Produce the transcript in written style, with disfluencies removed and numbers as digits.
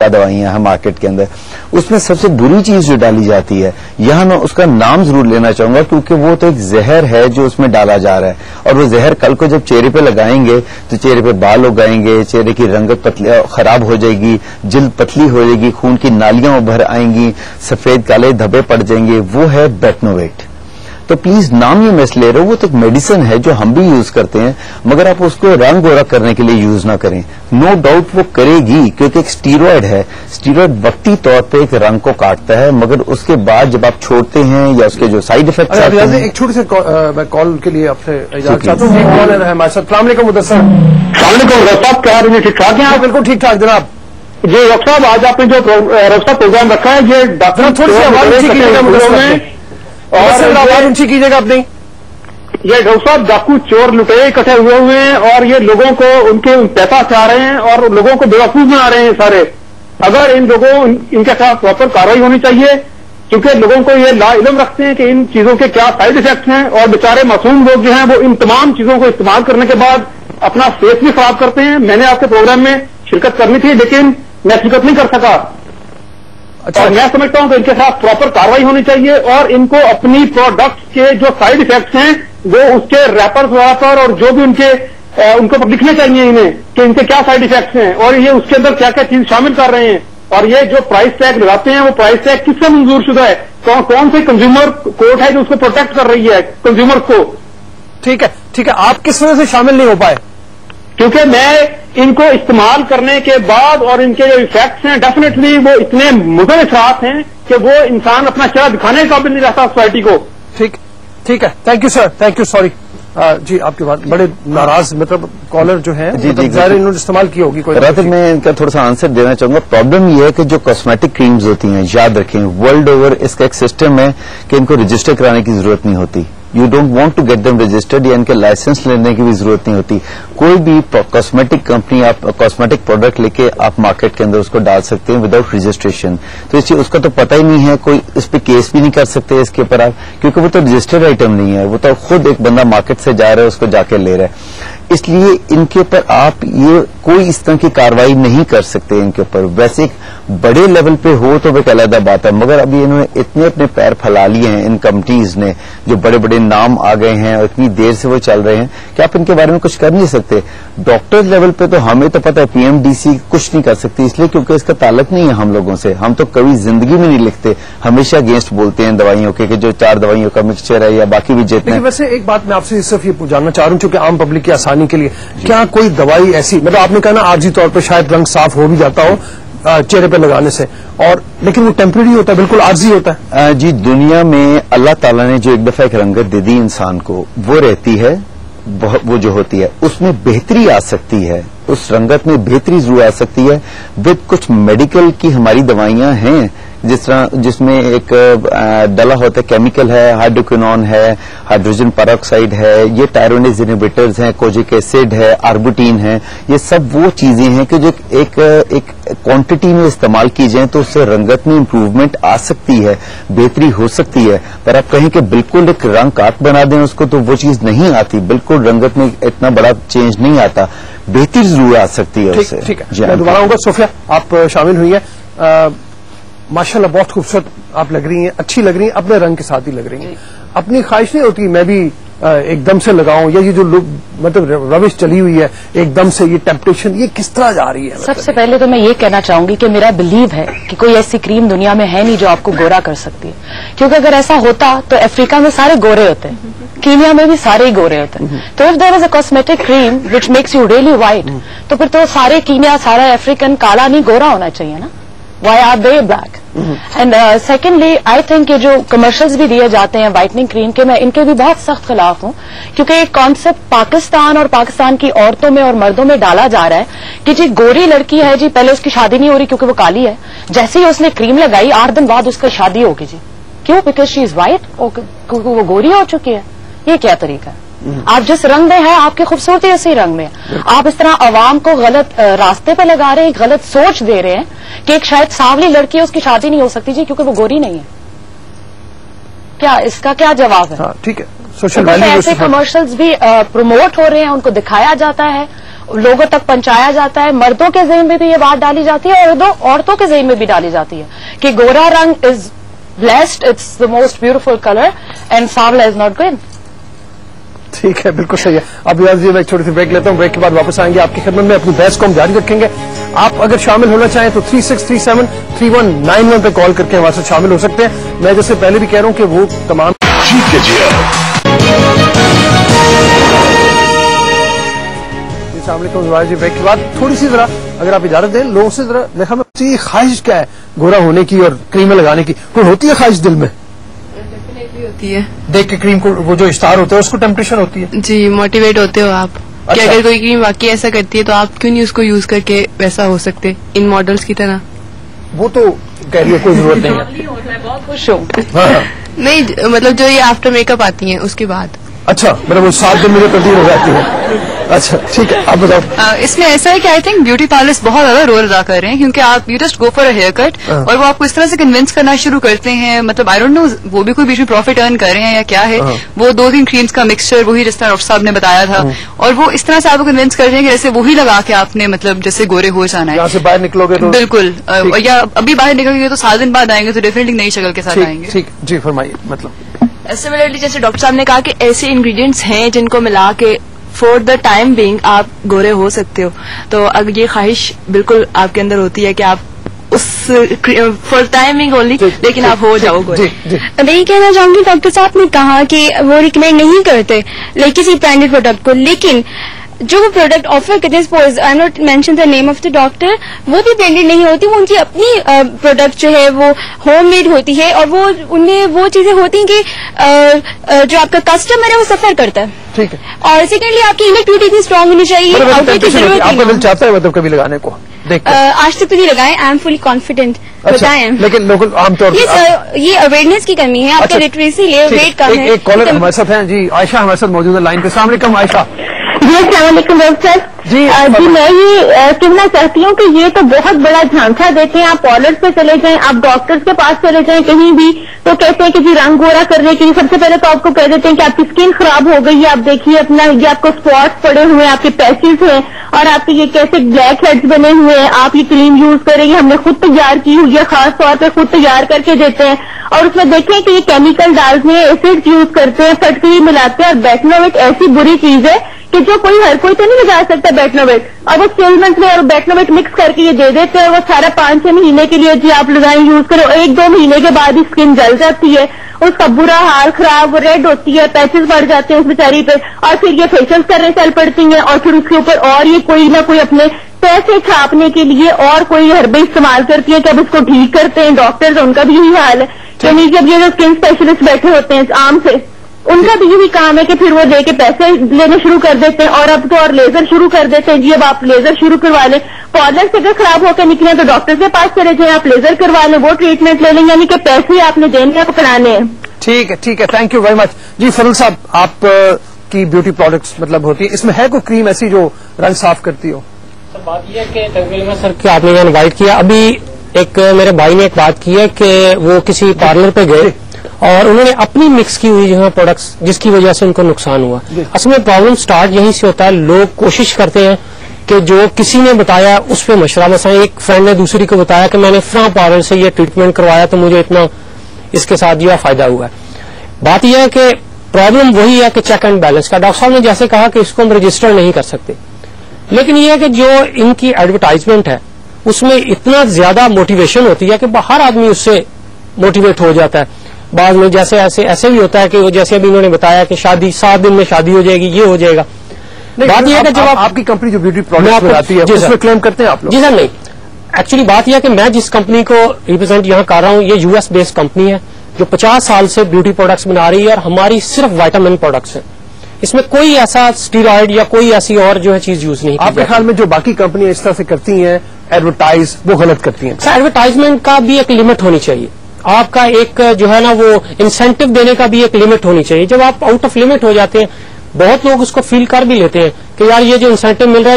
दवाइयां हैं मार्केट के अंदर, उसमें सबसे बुरी चीज जो डाली जाती है, यहाँ मैं उसका नाम जरूर लेना चाहूंगा क्योंकि वो तो एक जहर है जो उसमें डाला जा रहा है, और वो जहर कल को जब चेहरे पे लगाएंगे तो चेहरे पे बाल उगाएंगे, चेहरे की रंगत पतली खराब हो जाएगी, जिल्द पतली हो जाएगी, खून की नालियां उभर आएंगी, सफेद काले धब्बे पड़ जाएंगे, वो है बेटनोवेट। तो प्लीज नाम ये मैं ले रहा हूं, वो तो एक मेडिसिन है जो हम भी यूज करते हैं, मगर आप उसको रंग गोरा करने के लिए यूज ना करें। नो डाउट वो करेगी क्योंकि एक स्टीरॉयड है, स्टीरॉयड वक्ती तौर पे एक रंग को काटता है, मगर उसके बाद जब आप छोड़ते हैं या उसके जो साइड इफेक्ट्स आते हैं। एक छोटे से कॉल के लिए आपसे इजाजत चाहता हूँ। एक कॉल है हमारे साथ। अस्सलाम वालेकुम मुदस्सिर साहब, क्या हाल है? ठीक ठाक हैं? बिल्कुल ठीक ठाक जनाब जी। डॉक्टर साहब, आज आपने जो रफ्ता प्रोग्राम रखा है, ये डॉक्टर थोड़ी सी आवाज ऊंची कीजिएगा अपनी। ये डॉक्टर साहब डाकू चोर लुटेरे इकट्ठे हुए हैं और ये लोगों को उनके पैसा चाह रहे हैं और लोगों को बेवकूफ बना रहे हैं सारे। अगर इन लोगों इनके साथ प्रॉपर कार्रवाई होनी चाहिए, क्योंकि लोगों को ये ला इल्म रखते हैं कि इन चीजों के क्या साइड इफेक्ट्स हैं, और बेचारे मासूम लोग जो हैं वो इन तमाम चीजों को इस्तेमाल करने के बाद अपना फेस भी खराब करते हैं। मैंने आपके प्रोग्राम में शिरकत करनी थी लेकिन मैं शिरकत नहीं कर सका। अच्छा, और मैं समझता हूं कि इनके साथ प्रॉपर कार्रवाई होनी चाहिए और इनको अपनी प्रोडक्ट के जो साइड इफेक्ट्स हैं वो उसके रैपर्स पर और जो भी उनको लिखने चाहिए इन्हें कि इनके क्या साइड इफेक्ट्स हैं और ये उसके अंदर क्या क्या चीज शामिल कर रहे हैं। और ये जो प्राइस टैग लगाते हैं वो प्राइस टैग किससे मंजूर शुदा है? कौन से कंज्यूमर कोर्ट है जो उसको प्रोटेक्ट कर रही है कंज्यूमर को? ठीक है, ठीक है। आप किस वजह से शामिल नहीं हो पाए? क्योंकि मैं इनको इस्तेमाल करने के बाद और इनके जो इफेक्ट्स हैं डेफिनेटली वो इतने मुज़र इफरात हैं कि वो इंसान अपना चेहरा दिखाने के काबिल नहीं रहता सोसाइटी को। ठीक, ठीक है। Thank you sir, thank you. Sorry जी, आपकी बात बड़े नाराज मतलब कॉलर जो है जी, मतलब ज़ाहिर इन्होंने इस्तेमाल की होगी कोई। रात मैं इनका थोड़ा सा आंसर देना चाहूंगा। प्रॉब्लम ये है कि जो कॉस्मेटिक क्रीम्स होती हैं, याद रखें वर्ल्ड ओवर इसका एक सिस्टम है कि इनको रजिस्टर कराने की जरूरत नहीं होती। You don't want to get them registered, या इनके लाइसेंस लेने की भी जरूरत नहीं होती। कोई भी कॉस्मेटिक कंपनी आप कॉस्मेटिक प्रोडक्ट लेके आप मार्केट के अंदर उसको डाल सकते हैं विदाउट रजिस्ट्रेशन। तो इसलिए उसका तो पता ही नहीं है, कोई इस पे केस भी नहीं कर सकते इसके ऊपर आप, क्योंकि वो तो रजिस्टर्ड आइटम नहीं है, वो तो खुद एक बंदा मार्केट से जा रहा है उसको जाके ले रहा है। इसलिए इनके ऊपर आप ये कोई इस तरह की कार्रवाई नहीं कर सकते इनके ऊपर। वैसे एक बड़े लेवल पे हो तो वो एक अलग बात है, मगर अभी इन्होंने इतने अपने पैर फैला लिए हैं इन कंपनीज ने, जो बड़े बड़े नाम आ गए हैं और इतनी देर से वो चल रहे हैं कि आप इनके बारे में कुछ कर नहीं सकते। डॉक्टर लेवल पे तो हमें तो पता है पीएमडीसी कुछ नहीं कर सकती, इसलिए क्योंकि इसका ताल्लुक नहीं है हम लोगों से। हम तो कभी जिंदगी में नहीं लिखते, हमेशा अगेंस्ट बोलते हैं दवाइयों के कि जो 4 दवाइयों का मिक्सचर है या बाकी भी जितने। वैसे एक बात मैं आपसे सिर्फ ये जानना चाह रहा हूँ, चूंकि आम पब्लिक की आसानी के लिए, क्या कोई दवाई ऐसी, मतलब आपने कहा ना आर्जी तौर पर शायद रंग साफ हो भी जाता हो चेहरे पे लगाने से, और लेकिन वो टेम्परेरी होता है, बिल्कुल आर्जी होता है? जी, दुनिया में अल्लाह ताला ने जो एक दफा एक रंगत दे दी इंसान को, वो रहती है, वो जो होती है उसमें बेहतरी आ सकती है, उस रंगत में बेहतरी जरूर आ सकती है विद कुछ मेडिकल की हमारी दवाइयां हैं, जिस तरह जिसमें एक डला होता है केमिकल है, हाइड्रोक्विनोन है, हाइड्रोजन पेरोक्साइड है, ये टायरोनेज इनहिबिटर्स हैं, कोजिक एसिड है, आर्बुटीन है, ये सब वो चीजें हैं कि जो एक क्वांटिटी में इस्तेमाल की जाए तो उससे रंगत में इंप्रूवमेंट आ सकती है, बेहतरी हो सकती है। पर आप कहें कि बिल्कुल एक रंग काट बना दें उसको, तो वो चीज नहीं आती, बिल्कुल रंगत में इतना बड़ा चेंज नहीं आता, बेहतरी जरूर आ सकती है उससे। ठीक है, मैं दोबारा आऊंगा। सोफिया, आप शामिल हुई है। माशाल्लाह बहुत खूबसूरत आप लग रही हैं, अच्छी लग रही हैं, अपने रंग के साथ ही लग रही हैं। अपनी ख्वाहिश नहीं होती मैं भी एकदम से लगाऊं, या ये जो मतलब रविश चली हुई है एकदम से, ये टेम्पटेशन ये किस तरह जा रही है? सबसे पहले तो मैं ये कहना चाहूंगी कि मेरा बिलीव है कि कोई ऐसी क्रीम दुनिया में है नहीं जो आपको गोरा कर सकती है, क्योंकि अगर ऐसा होता तो अफ्रीका में सारे गोरे होते हैं, कीनिया में भी सारे ही गोरे होते हैं। तो if there is a cosmetic cream which makes you really white, तो फिर तो सारे कीनिया, सारा अफ्रीकन काला नहीं गोरा होना चाहिए ना। Why are they black? And secondly, I think ये जो कमर्शियल्स भी दिए जाते हैं व्हाइटनिंग क्रीम के, मैं इनके भी बहुत सख्त खिलाफ हूँ, क्योंकि एक कॉन्सेप्ट पाकिस्तान और पाकिस्तान की औरतों में और मर्दों में डाला जा रहा है कि जी गोरी लड़की है जी, पहले उसकी शादी नहीं हो रही क्योंकि वो काली है, जैसे ही उसने क्रीम लगाई 8 दिन बाद उसकी शादी होगी जी। क्यों? बिकॉज शी इज व्हाइट, क्योंकि वो गोरी हो चुकी है। ये क्या तरीका है? आप जिस रंग में हैं आपकी खूबसूरती उसी रंग में है। आप इस तरह अवाम को गलत रास्ते पे लगा रहे हैं, गलत सोच दे रहे हैं कि एक शायद सांवली लड़की है उसकी शादी नहीं हो सकती जी क्योंकि वो गोरी नहीं है। क्या इसका क्या जवाब है? ठीक है, सोशल मीडिया ऐसे कमर्शियल्स भी प्रमोट हो रहे हैं, उनको दिखाया जाता है लोगों तक पहुंचाया जाता है। मर्दों के ज़हन में भी ये बात डाली जाती है और औरतों के ज़हन में भी डाली जाती है कि गोरा रंग is blessed, it's the most beautiful colour and सांवला इज नॉट गुड। ठीक है, बिल्कुल सही है। अब यार जी मैं एक छोटी सी ब्रेक लेता हूँ, ब्रेक के बाद वापस आएंगे आपकी खिदमत में, अपनी बहस को हम जारी रखेंगे। आप अगर शामिल होना चाहें तो 36373191 पे कॉल करके हमारे साथ शामिल हो सकते हैं। मैं जैसे पहले भी कह रहा हूँ कि वो तमाम जी ब्रेक के बाद थोड़ी सी जरा अगर आप इजाजत दें लोगों से जरा देखा मैं ख्वाहिश क्या है गोरा होने की और क्रीमें लगाने की, कोई होती है ख्वाहिश दिल में? होती है, देख के क्रीम को वो जो स्टार होते हैं उसको टेम्पटेशन होती है जी, मोटिवेट होते हो आप कि अगर कोई क्रीम वाकई ऐसा करती है तो आप क्यों नहीं उसको यूज करके वैसा हो सकते इन मॉडल्स की तरह। वो तो कह रही है कोई जरूरत नहीं है। मैं बहुत खुश हूँ। नहीं मतलब जो ये आफ्टर मेकअप आती हैं उसके बाद। अच्छा, मतलब वो 7 दिन में जो तब्दील हो जाती है। अच्छा ठीक है, आप बताओ। इसमें ऐसा है कि आई थिंक ब्यूटी पार्लर्स बहुत ज्यादा रोल अदा कर रहे हैं, क्योंकि आप you just go for a haircut और वो आपको इस तरह से कन्विंस करना शुरू करते हैं, मतलब आई डोंट नो वो भी कोई बीच में प्रॉफिट अर्न कर रहे हैं या क्या है, वो 2-3 क्रीम्स का मिक्सचर वही जिस तरह डॉक्टर साहब ने बताया था, और वो इस तरह से आपको कन्विंस कर रहे हैं कि जैसे वही लगा के आपने मतलब जैसे गोरे हो जाना है। यहाँ से बाहर निकलोगे तो बिल्कुल, या अभी बाहर निकलोगे तो 7 दिन बाद आएंगे तो डेफिनेटली नई शक्ल के साथ आएंगे। ठीक जी, फरमाइए। मतलब सिमिलरली जैसे डॉक्टर साहब ने कहा कि ऐसे इंग्रेडिएंट्स हैं जिनको मिला के फॉर द टाइम बीइंग आप गोरे हो सकते हो, तो अगर ये ख्वाहिश बिल्कुल आपके अंदर होती है कि आप उस फॉर टाइमिंग ओनली लेकिन आप हो जाओ गोरे। मैं ये कहना चाहूंगी डॉक्टर साहब ने कहा कि वो रिकमेंड नहीं करते किसी ब्रांडेड प्रोडक्ट को, लेकिन जो वो प्रोडक्ट ऑफर करते हैं, I not mention the name of the doctor, वो भी ब्रांडेड नहीं होती, वो उनकी अपनी प्रोडक्ट जो है वो होममेड होती है, और वो उनमें वो चीजें होती हैं कि जो आपका कस्टमर है वो सफर करता है। ठीक है। और सेकेंडली आपकी इनर ब्यूटी इतनी स्ट्रांग होनी चाहिए, आउटफिट की जरूरत आपका दिल चाहता है मतलब कभी लगाने को? आज तक तो नहीं लगाए, आई एम फुली कॉन्फिडेंट। बताएं, लेकिन लोग आमतौर पर ये अवेयरनेस की कमी है, आपका लिटरेसी रेट कम है। एक कॉलर हमारे साथ है जी, आयशा हमारे साथ मौजूद है लाइन पे। अस्सलाम वालेकुम आयशा। जी अस्सलाम वालेकुम डॉक्टर जी। मैं ये कहना चाहती हूँ कि ये तो बहुत बड़ा झांसा देते हैं। आप पार्लर पे चले जाएं, आप डॉक्टर्स के पास चले जाएं, कहीं भी तो कहते हैं कि जी रंग गोरा करने के लिए सबसे पहले तो आपको कह देते हैं कि आपकी स्किन खराब हो गई है, आप देखिए अपना ये आपको स्पॉट्स पड़े हुए हैं, आपके पैचेस हैं और आपके ये कैसे ब्लैक हेड्स बने हुए हैं, आप ये क्रीम यूज करेंगे, हमने खुद तैयार की हुई है, खास तौर पर खुद तैयार करके देते हैं, और उसमें देखें कि ये केमिकल डालते हैं, एसिड यूज करते हैं, फटकरी मिलाते हैं, और बेटनोवेट ऐसी बुरी चीज है कि जो हर कोई तो नहीं लगा सकता बेटनोवेट, और वो स्टिलमेंट में और बेटनोवेट मिक्स करके ये दे देते हैं, वो सारा 5-6 महीने के लिए जी आप लगाएं यूज करें, 1-2 महीने के बाद ही स्किन जल जाती है, उसका बुरा हाल खराब रेड होती है, पैचेस बढ़ जाते हैं उस बेचारी पे, और फिर ये फेशियल करने चल पड़ती हैं, और फिर उसके ऊपर और ये कोई ना कोई अपने पैसे छापने के लिए और कोई हर्बे इस्तेमाल करती है कि अब इसको ठीक करते हैं। डॉक्टर्स उनका भी यही हाल है, यानी जब ये जो स्किन स्पेशलिस्ट बैठे होते हैं आम से, उनका भी यही काम है कि फिर वो दे के पैसे लेने शुरू कर देते हैं, और अब तो और लेजर शुरू कर देते हैं जी, अब आप लेजर शुरू करवा लें, पार्लर से अगर खराब होकर निकले तो डॉक्टर के पास चले जाएं, आप लेजर करवा लें, वो ट्रीटमेंट ले लें, यानी कि पैसे आपने देने हैं पकड़ाने हैं। ठीक है, थैंक यू वेरी मच जी। फरुल साहब, आप की ब्यूटी प्रोडक्ट्स मतलब होती है, इसमें है कोई क्रीम ऐसी जो रंग साफ करती हो? सर बात यह है कि तकरीबन में सर कि आपने इनवाइट किया, अभी एक मेरे भाई ने एक बात की है कि वो किसी पार्लर पे गए और उन्होंने अपनी मिक्स की हुई जो है प्रोडक्ट्स, जिसकी वजह से उनको नुकसान हुआ। असल में प्रॉब्लम स्टार्ट यहीं से होता है, लोग कोशिश करते हैं कि जो किसी ने बताया उस पर मशवरा, मसा एक फ्रेंड ने दूसरी को बताया कि मैंने फलां पार्लर से ये ट्रीटमेंट करवाया तो मुझे इतना इसके साथ जो फायदा हुआ है। बात यह है कि प्रॉब्लम वही है कि चेक एंड बैलेंस का। डॉक्टर साहब ने जैसे कहा कि इसको हम रजिस्टर नहीं कर सकते, लेकिन यह है कि जो इनकी एडवर्टाइजमेंट है उसमें इतना ज्यादा मोटिवेशन होती है कि हर आदमी उससे मोटिवेट हो जाता है। बाद में जैसे ऐसे भी होता है कि जैसे अभी इन्होंने बताया कि शादी 7 दिन में शादी हो जाएगी, ये हो जाएगा। बात यह है कि जब आपकी कंपनी जो ब्यूटी प्रोडक्ट बनाती है उसमें क्लेम करते हैं आप लोग? जी सर नहीं, एक्चुअली बात यह है कि मैं जिस कंपनी को रिप्रेजेंट यहाँ कर रहा हूँ ये यूएस बेस्ड कंपनी है जो 50 साल से ब्यूटी प्रोडक्ट्स बना रही है, और हमारी सिर्फ विटामिन प्रोडक्ट्स है, इसमें कोई ऐसा स्टीरॉयड या कोई ऐसी और जो है चीज यूज नहीं। आपके ख्याल में जो बाकी कंपनियां इस तरह से करती हैं एडवर्टाइज, वो गलत करती हैं? एडवर्टाइजमेंट का भी एक लिमिट होनी चाहिए, आपका एक जो है ना वो इंसेंटिव देने का भी एक लिमिट होनी चाहिए। जब आप आउट ऑफ लिमिट हो जाते हैं, बहुत लोग उसको फील कर भी लेते हैं कि यार ये जो इंसेंटिव मिल रहा है